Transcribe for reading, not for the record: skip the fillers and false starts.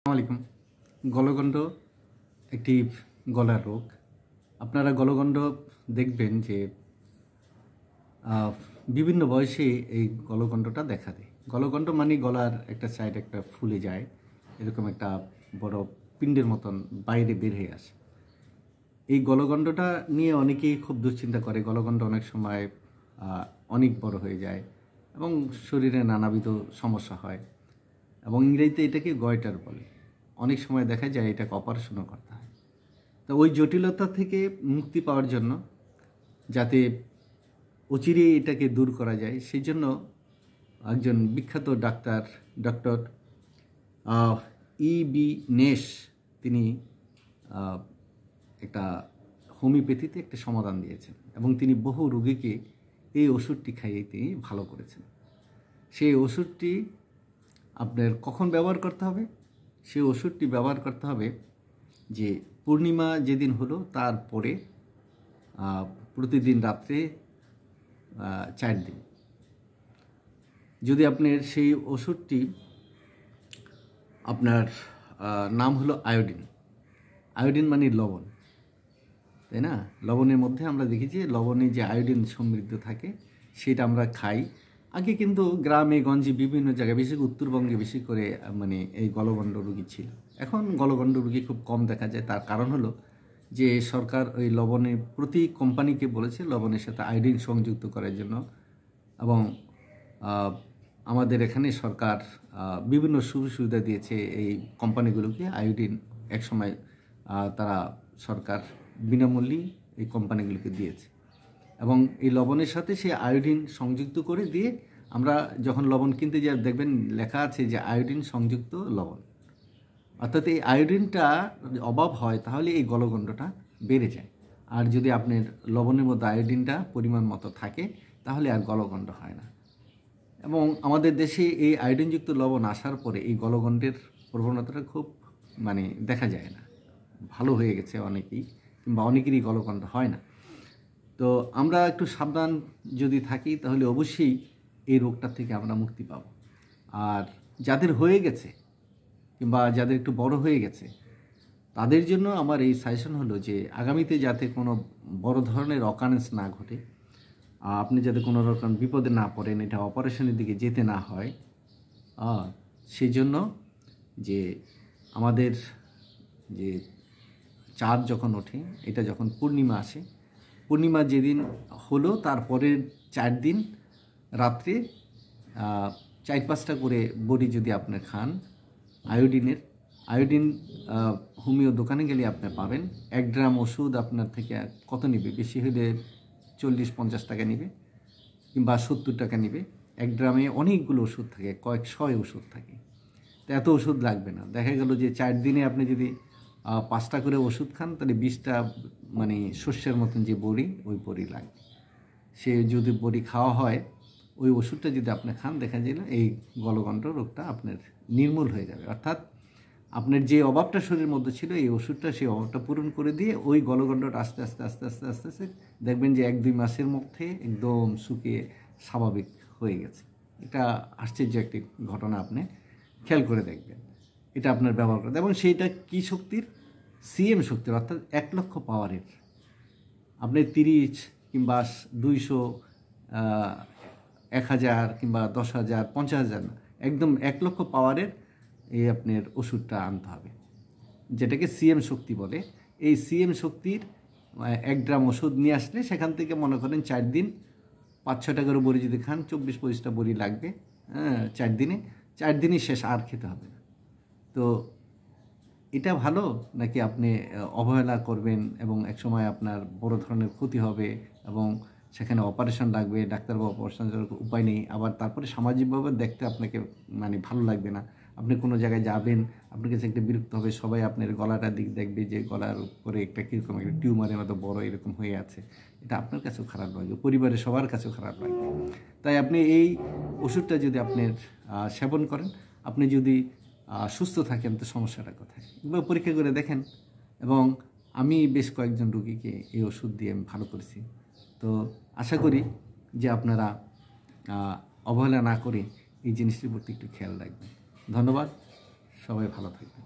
আসসালামু আলাইকুম। গলগণ্ড একটি গলার রোগ। আপনারা গলগণ্ড দেখবেন যে বিভিন্ন বয়সে এই গলগণ্ডটা দেখা দেয়। গলগণ্ড মানে গলার একটা সাইড একটা ফুলে যায়, এরকম একটা বড় পিণ্ডের মতন বাইরে বের হয়ে আসে। এই গলগণ্ডটা নিয়ে অনেকেই খুব দুশ্চিন্তা করে। গলগণ্ড অনেক সময় অনেক বড় হয়ে যায় এবং শরীরে নানাবিধ সমস্যা হয় এবং ইংরেজিতে এটাকে গয়টার বলে। অনেক সময় দেখা যায় এটাকে অপারেশনও করতে হয়। তো ওই জটিলতা থেকে মুক্তি পাওয়ার জন্য, যাতে অচিরে এটাকে দূর করা যায়, সেই জন্য একজন বিখ্যাত ডক্টর E.B. নেশ তিনি একটা হোমিওপ্যাথিতে একটা সমাধান দিয়েছেন এবং তিনি বহু রোগীকে এই ওষুধটি খাইয়ে তিনি ভালো করেছেন। সেই ওষুধটি আপনার কখন ব্যবহার করতে হবে? সেই ওষুধটি ব্যবহার করতে হবে যে পূর্ণিমা যেদিন হলো তারপরে প্রতিদিন রাত্রে 4 দিন। যদি আপনার সেই ওষুধটি আপনার নাম হলো আয়োডিন। আয়োডিন মানে লবণ, তাই না? লবণের মধ্যে আমরা দেখেছি লবণে যে আয়োডিন সমৃদ্ধ থাকে সেটা আমরা খাই। আগে কিন্তু গ্রামে গঞ্জে বিভিন্ন জায়গায়, বিশেষ করে উত্তরবঙ্গে বেশি করে মানে এই গলগণ্ড রোগী ছিল। এখন গলগণ্ড রোগী খুব কম দেখা যায়। তার কারণ হলো যে সরকার ওই লবণের প্রতি কোম্পানিকে বলেছে লবণের সাথে আয়োডিন সংযুক্ত করার জন্য, এবং আমাদের এখানে সরকার বিভিন্ন সুযোগ সুবিধা দিয়েছে এই কোম্পানিগুলোকে। আয়োডিন একসময় তারা সরকার বিনামূল্যেই এই কোম্পানিগুলোকে দিয়েছে এবং এই লবণের সাথে সেই আয়োডিন সংযুক্ত করে দিয়ে আমরা যখন লবণ কিনতে যাই দেখবেন লেখা আছে যে আয়োডিন সংযুক্ত লবণ। অর্থাৎ এই আয়োডিনটা অভাব হয় তাহলে এই গলগণ্ডটা বেড়ে যায়। আর যদি আপনার লবণের মধ্যে আয়োডিনটা পরিমাণ মতো থাকে তাহলে আর গলগণ্ড হয় না। এবং আমাদের দেশে এই আয়োডিনযুক্ত লবণ আসার পরে এই গলগণ্ডের প্রবণতাটা খুব মানে দেখা যায় না, ভালো হয়ে গেছে অনেকেই, কিংবা অনেকেরই গলগণ্ড হয় না। তো আমরা একটু সাবধান যদি থাকি তাহলে অবশ্যই এই রোগটা থেকে আমরা মুক্তি পাব। আর যাদের হয়ে গেছে কিংবা যাদের একটু বড় হয়ে গেছে তাদের জন্য আমার এই সাজেশন হলো যে আগামীতে যাতে কোনো বড় ধরনের অকারেন্স না ঘটে, আপনি যাতে কোনো রকম বিপদে না পড়েন, এটা অপারেশনের দিকে যেতে না হয়, সেই জন্য যে আমাদের যে চাঁদ যখন ওঠে, এটা যখন পূর্ণিমা আসে, পূর্ণিমা যেদিন হলো তারপরের 4 দিন রাত্রে 4-5টা করে বড়ি যদি আপনি খান আয়োডিন হোমিও দোকানে গেলে আপনি পাবেন। 1 গ্রাম ওষুধ আপনার থেকে কত নেবে? বেশি হলে 40-50 টাকা নেবে কিংবা 70 টাকা নেবে। 1 গ্রামে অনেকগুলো ওষুধ থাকে, কয়েক শয় ওষুধ থাকে। তো এত ওষুধ লাগবে না। দেখা গেল যে 4 দিনে আপনি যদি 5টা করে ওষুধ খান তাহলে 20টা মানে শস্যের মতন যে বড়ি, ওই বড়ি লাগবে। সে যদি বড়ি খাওয়া হয়, ওই ওষুধটা যদি আপনি খান, দেখা যায় এই গলগণ্ড রোগটা আপনার নির্মূল হয়ে যাবে। অর্থাৎ আপনার যে অভাবটা শরীরের মধ্যে ছিল এই ওষুধটা সেই অভাবটা পূরণ করে দিয়ে ওই গলগণ্ডটা আস্তে আস্তে আস্তে আস্তে আস্তে আস্তে দেখবেন যে 1-2 মাসের মধ্যে একদম শুকিয়ে স্বাভাবিক হয়ে গেছে। এটা আশ্চর্য একটি ঘটনা, আপনি খেয়াল করে দেখবেন। এটা আপনার ব্যবহার করতে, এবং সেইটা কী শক্তির? সিএম শক্তির, অর্থাৎ 1 লক্ষ পাওয়ারের। আপনি 30 কিংবা 200, 1000 কিংবা 10,000, 50,000 না, একদম 1 লক্ষ পাওয়ারের এই আপনার ওষুধটা আনতে হবে, যেটাকে সিএম শক্তি বলে। এই সিএম শক্তির 1 গ্রাম ওষুধ নিয়ে আসলে সেখান থেকে মনে করেন 4 দিন 5-6টা করে বড়ি যদি খান 24-25টা বড়ি লাগবে। 4 দিনই শেষ, আর খেতে হবে না। তো এটা ভালো নাকি আপনি অবহেলা করবেন এবং একসময় আপনার বড় ধরনের ক্ষতি হবে এবং সেখানে অপারেশন লাগবে, ডাক্তারবাবু অপারেশন উপায় নেই, আবার তারপরে সামাজিকভাবে দেখতে আপনাকে মানে ভালো লাগবে না। আপনি কোনো জায়গায় যাবেন, আপনার কাছে একটা বিরক্ত হবে, সবাই আপনার গলাটার দিক দেখবে যে গলার উপরে একটা কীরকম একটা টিউমারের মতো বড় এরকম হয়ে আছে। এটা আপনার কাছেও খারাপ লাগবে, পরিবারের সবার কাছেও খারাপ লাগবে। তাই আপনি এই ওষুধটা যদি আপনি সেবন করেন, আপনি যদি সুস্থ থাকেন তো সমস্যাটা কোথায়? এবার পরীক্ষা করে দেখেন। এবং আমি বেশ কয়েকজন রোগীকে এই ওষুধ দিয়ে আমি ভালো করেছি। তো আশা করি যে আপনারা অবহেলা না করে এই জিনিসটির প্রতি একটু খেয়াল রাখবেন। ধন্যবাদ, সবাই ভালো থাকবেন।